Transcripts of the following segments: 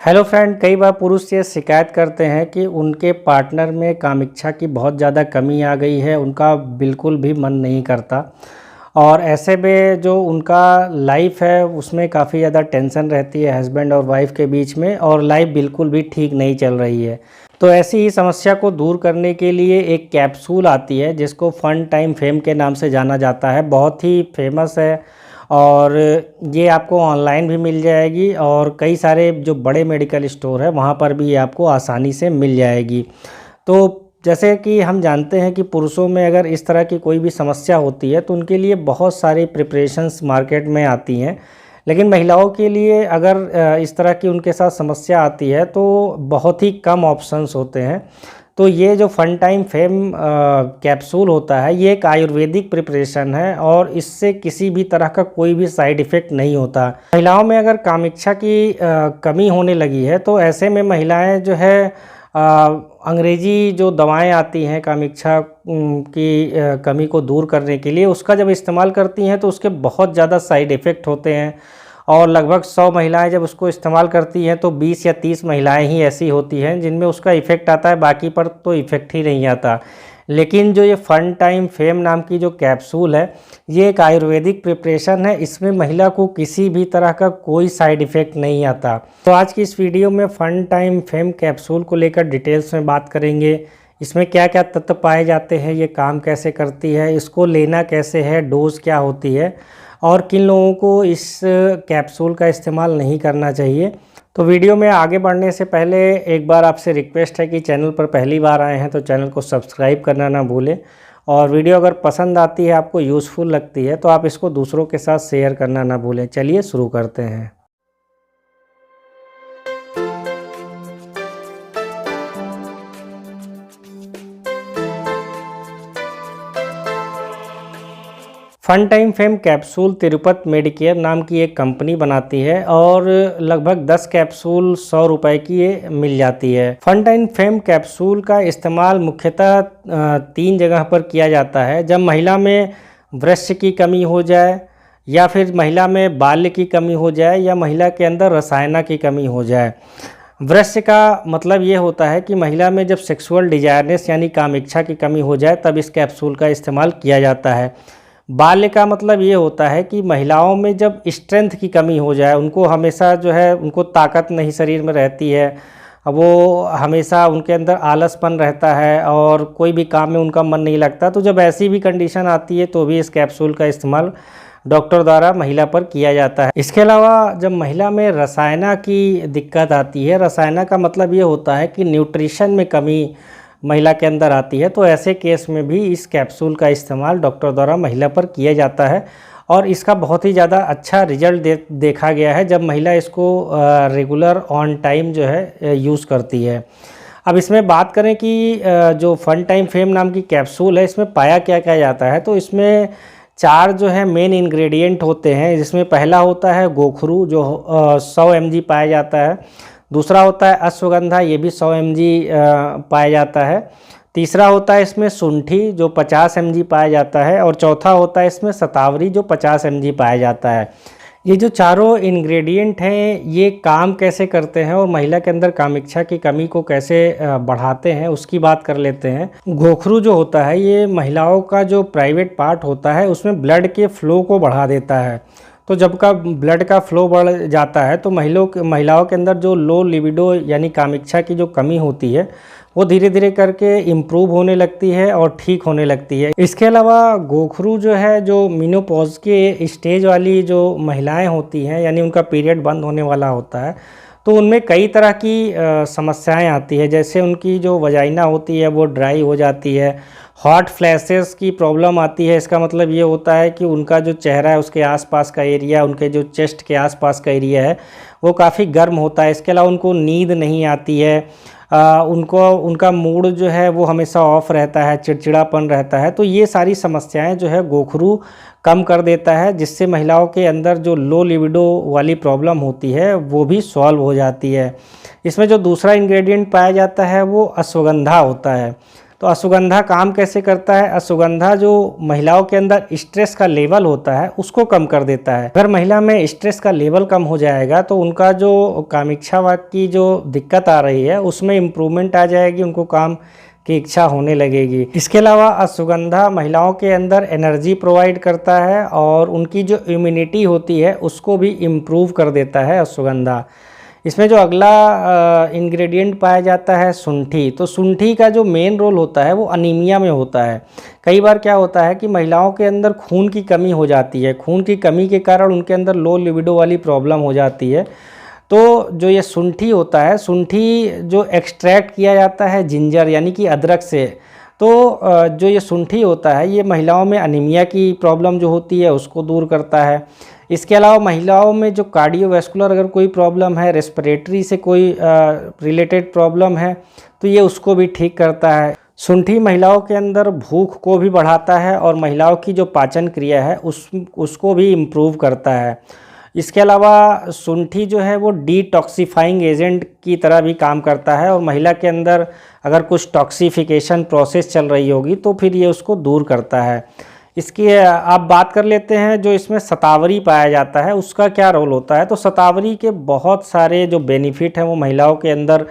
Hello friend, कई बार पुरुष ये शिकायत करते हैं कि उनके पार्टनर में कामिच्छा की बहुत ज़्यादा कमी आ गई है, उनका बिल्कुल भी मन नहीं करता। और ऐसे में जो उनका लाइफ है उसमें काफ़ी ज़्यादा टेंशन रहती है हस्बैंड और वाइफ के बीच में, और लाइफ बिल्कुल भी ठीक नहीं चल रही है। तो ऐसी ही समस्या को दूर करने के लिए एक कैप्सूल आती है जिसको फन टाइम फेम के नाम से जाना जाता है। बहुत ही फेमस है और ये आपको ऑनलाइन भी मिल जाएगी और कई सारे जो बड़े मेडिकल स्टोर है वहाँ पर भी ये आपको आसानी से मिल जाएगी। तो जैसे कि हम जानते हैं कि पुरुषों में अगर इस तरह की कोई भी समस्या होती है तो उनके लिए बहुत सारी प्रिपरेशंस मार्केट में आती हैं, लेकिन महिलाओं के लिए अगर इस तरह की उनके साथ समस्या आती है तो बहुत ही कम ऑप्शंस होते हैं। तो ये जो फन टाइम फेम कैप्सूल होता है ये एक आयुर्वेदिक प्रिपरेशन है और इससे किसी भी तरह का कोई भी साइड इफ़ेक्ट नहीं होता। महिलाओं में अगर कामिच्छा की कमी होने लगी है तो ऐसे में महिलाएं जो है अंग्रेजी जो दवाएं आती हैं कामिच्छा की कमी को दूर करने के लिए, उसका जब इस्तेमाल करती हैं तो उसके बहुत ज़्यादा साइड इफ़ेक्ट होते हैं। और लगभग 100 महिलाएं जब उसको इस्तेमाल करती हैं तो 20 या 30 महिलाएं ही ऐसी होती हैं जिनमें उसका इफ़ेक्ट आता है, बाकी पर तो इफ़ेक्ट ही नहीं आता। लेकिन जो ये फन टाइम फेम नाम की जो कैप्सूल है ये एक आयुर्वेदिक प्रिपरेशन है, इसमें महिला को किसी भी तरह का कोई साइड इफ़ेक्ट नहीं आता। तो आज की इस वीडियो में फन टाइम फेम कैप्सूल को लेकर डिटेल्स में बात करेंगे। इसमें क्या क्या तत्व पाए जाते हैं, ये काम कैसे करती है, इसको लेना कैसे है, डोज क्या होती है और किन लोगों को इस कैप्सूल का इस्तेमाल नहीं करना चाहिए। तो वीडियो में आगे बढ़ने से पहले एक बार आपसे रिक्वेस्ट है कि चैनल पर पहली बार आए हैं तो चैनल को सब्सक्राइब करना ना भूलें, और वीडियो अगर पसंद आती है, आपको यूज़फुल लगती है तो आप इसको दूसरों के साथ शेयर करना ना भूलें। चलिए शुरू करते हैं। Fun time fame capsule Tirupati Medicare नाम की एक कंपनी बनाती है और लगभग 10 कैप्सूल 100 रुपए की ये मिल जाती है। फन टाइम फेम कैप्सूल का इस्तेमाल मुख्यतः 3 जगह पर किया जाता है। जब महिला में वृश्च की कमी हो जाए, या फिर महिला में बाल्य की कमी हो जाए, या महिला के अंदर रसायना की कमी हो जाए। वृश्च का मतलब ये होता है कि महिला में जब सेक्सुअल डिजायरनेस यानी कामिच्छा की कमी हो जाए तब इस कैप्सूल का इस्तेमाल किया जाता है। बाल्य का मतलब ये होता है कि महिलाओं में जब स्ट्रेंथ की कमी हो जाए, उनको हमेशा जो है उनको ताकत नहीं शरीर में रहती है, वो हमेशा उनके अंदर आलसपन रहता है और कोई भी काम में उनका मन नहीं लगता। तो जब ऐसी भी कंडीशन आती है तो भी इस कैप्सूल का इस्तेमाल डॉक्टर द्वारा महिला पर किया जाता है। इसके अलावा जब महिला में रसायना की दिक्कत आती है, रसायना का मतलब ये होता है कि न्यूट्रिशन में कमी महिला के अंदर आती है, तो ऐसे केस में भी इस कैप्सूल का इस्तेमाल डॉक्टर द्वारा महिला पर किया जाता है और इसका बहुत ही ज़्यादा अच्छा रिजल्ट देखा गया है जब महिला इसको रेगुलर ऑन टाइम जो है यूज़ करती है। अब इसमें बात करें कि जो फन टाइम फेम नाम की कैप्सूल है इसमें पाया क्या क्या जाता है, तो इसमें 4 जो है मेन इंग्रेडिएंट होते हैं। जिसमें पहला होता है गोखरू जो 100 mg पाया जाता है। दूसरा होता है अश्वगंधा, ये भी 100 mg पाया जाता है। तीसरा होता है इसमें सुंठी जो 50 mg पाया जाता है, और चौथा होता है इसमें शतावरी जो 50 mg पाया जाता है। ये जो चारों इंग्रेडिएंट हैं ये काम कैसे करते हैं और महिला के अंदर कामिच्छा की कमी को कैसे बढ़ाते हैं उसकी बात कर लेते हैं। गोखरू जो होता है ये महिलाओं का जो प्राइवेट पार्ट होता है उसमें ब्लड के फ्लो को बढ़ा देता है। तो जब का ब्लड का फ्लो बढ़ जाता है तो महिलाओं के अंदर जो लो लिबिडो यानी कामिच्छा की जो कमी होती है वो धीरे धीरे करके इम्प्रूव होने लगती है और ठीक होने लगती है। इसके अलावा गोखरू जो है जो मेनोपॉज के स्टेज वाली जो महिलाएं होती हैं यानी उनका पीरियड बंद होने वाला होता है, तो उनमें कई तरह की समस्याएं आती है। जैसे उनकी जो वजाइना होती है वो ड्राई हो जाती है, हॉट फ्लैशेस की प्रॉब्लम आती है। इसका मतलब ये होता है कि उनका जो चेहरा है उसके आसपास का एरिया, उनके जो चेस्ट के आसपास का एरिया है वो काफ़ी गर्म होता है। इसके अलावा उनको नींद नहीं आती है, उनका मूड जो है वो हमेशा ऑफ रहता है, चिड़चिड़ापन रहता है। तो ये सारी समस्याएं जो है गोखरू कम कर देता है, जिससे महिलाओं के अंदर जो लो लिबिडो वाली प्रॉब्लम होती है वो भी सॉल्व हो जाती है। इसमें जो दूसरा इंग्रेडिएंट पाया जाता है वो अश्वगंधा होता है। तो अश्वगंधा काम कैसे करता है? अश्वगंधा जो महिलाओं के अंदर स्ट्रेस का लेवल होता है उसको कम कर देता है। अगर महिला में स्ट्रेस का लेवल कम हो जाएगा तो उनका जो कामिच्छा की जो दिक्कत आ रही है उसमें इम्प्रूवमेंट आ जाएगी, उनको काम की इच्छा होने लगेगी। इसके अलावा अश्वगंधा महिलाओं के अंदर एनर्जी प्रोवाइड करता है और उनकी जो इम्यूनिटी होती है उसको भी इम्प्रूव कर देता है अश्वगंधा। इसमें जो अगला इंग्रेडिएंट पाया जाता है शुंठी। तो शुंठी का जो मेन रोल होता है वो अनीमिया में होता है। कई बार क्या होता है कि महिलाओं के अंदर खून की कमी हो जाती है, खून की कमी के कारण उनके अंदर लो लिबिडो वाली प्रॉब्लम हो जाती है। तो जो ये शुंठी होता है, शुंठी जो एक्सट्रैक्ट किया जाता है जिंजर यानी कि अदरक से, तो जो ये शुंठी होता है ये महिलाओं में अनीमिया की प्रॉब्लम जो होती है उसको दूर करता है। इसके अलावा महिलाओं में जो कार्डियोवैस्कुलर अगर कोई प्रॉब्लम है, रेस्पिरेटरी से कोई रिलेटेड प्रॉब्लम है तो ये उसको भी ठीक करता है। शुंठी महिलाओं के अंदर भूख को भी बढ़ाता है और महिलाओं की जो पाचन क्रिया है उसको भी इम्प्रूव करता है। इसके अलावा शुंठी जो है वो डिटॉक्सिफाइंग एजेंट की तरह भी काम करता है और महिला के अंदर अगर कुछ टॉक्सिफिकेशन प्रोसेस चल रही होगी तो फिर ये उसको दूर करता है। इसकी आप बात कर लेते हैं जो इसमें शतावरी पाया जाता है उसका क्या रोल होता है। तो शतावरी के बहुत सारे जो बेनिफिट हैं वो महिलाओं के अंदर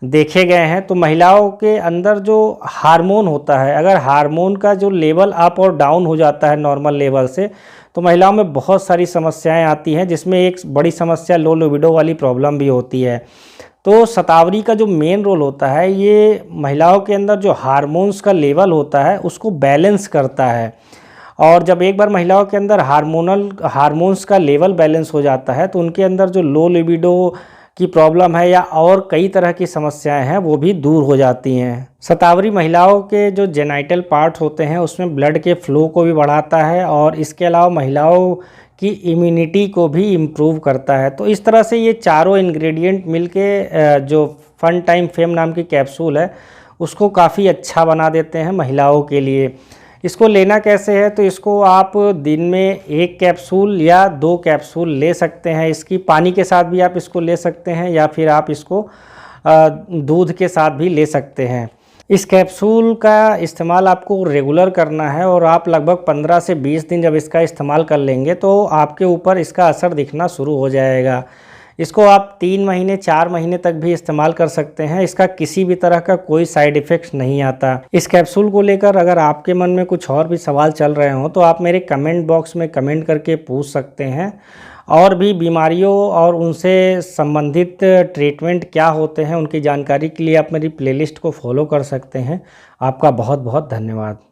देखे गए हैं। तो महिलाओं के अंदर जो हार्मोन होता है, अगर हार्मोन का जो लेवल अप और डाउन हो जाता है नॉर्मल लेवल से, तो महिलाओं में बहुत सारी समस्याएं आती हैं, जिसमें एक बड़ी समस्या लो लिबिडो वाली प्रॉब्लम भी होती है। तो शतावरी का जो मेन रोल होता है ये महिलाओं के अंदर जो हार्मोन्स का लेवल होता है उसको बैलेंस करता है। और जब एक बार महिलाओं के अंदर हार्मोन्स का लेवल बैलेंस हो जाता है तो उनके अंदर जो लो लिबिडो की प्रॉब्लम है या और कई तरह की समस्याएं हैं वो भी दूर हो जाती हैं। शतावरी महिलाओं के जो जेनाइटल पार्ट होते हैं उसमें ब्लड के फ्लो को भी बढ़ाता है और इसके अलावा महिलाओं की इम्यूनिटी को भी इम्प्रूव करता है। तो इस तरह से ये चारों इंग्रेडिएंट मिलके जो फन टाइम फेम नाम की कैप्सूल है उसको काफ़ी अच्छा बना देते हैं महिलाओं के लिए। इसको लेना कैसे है? तो इसको आप दिन में 1 कैप्सूल या 2 कैप्सूल ले सकते हैं। इसकी पानी के साथ भी आप इसको ले सकते हैं या फिर आप इसको दूध के साथ भी ले सकते हैं। इस कैप्सूल का इस्तेमाल आपको रेगुलर करना है और आप लगभग 15 से 20 दिन जब इसका इस्तेमाल कर लेंगे तो आपके ऊपर इसका असर दिखना शुरू हो जाएगा। इसको आप 3 महीने 4 महीने तक भी इस्तेमाल कर सकते हैं। इसका किसी भी तरह का कोई साइड इफ़ेक्ट्स नहीं आता। इस कैप्सूल को लेकर अगर आपके मन में कुछ और भी सवाल चल रहे हों तो आप मेरे कमेंट बॉक्स में कमेंट करके पूछ सकते हैं। और भी बीमारियों और उनसे संबंधित ट्रीटमेंट क्या होते हैं उनकी जानकारी के लिए आप मेरी प्लेलिस्ट को फॉलो कर सकते हैं। आपका बहुत बहुत धन्यवाद।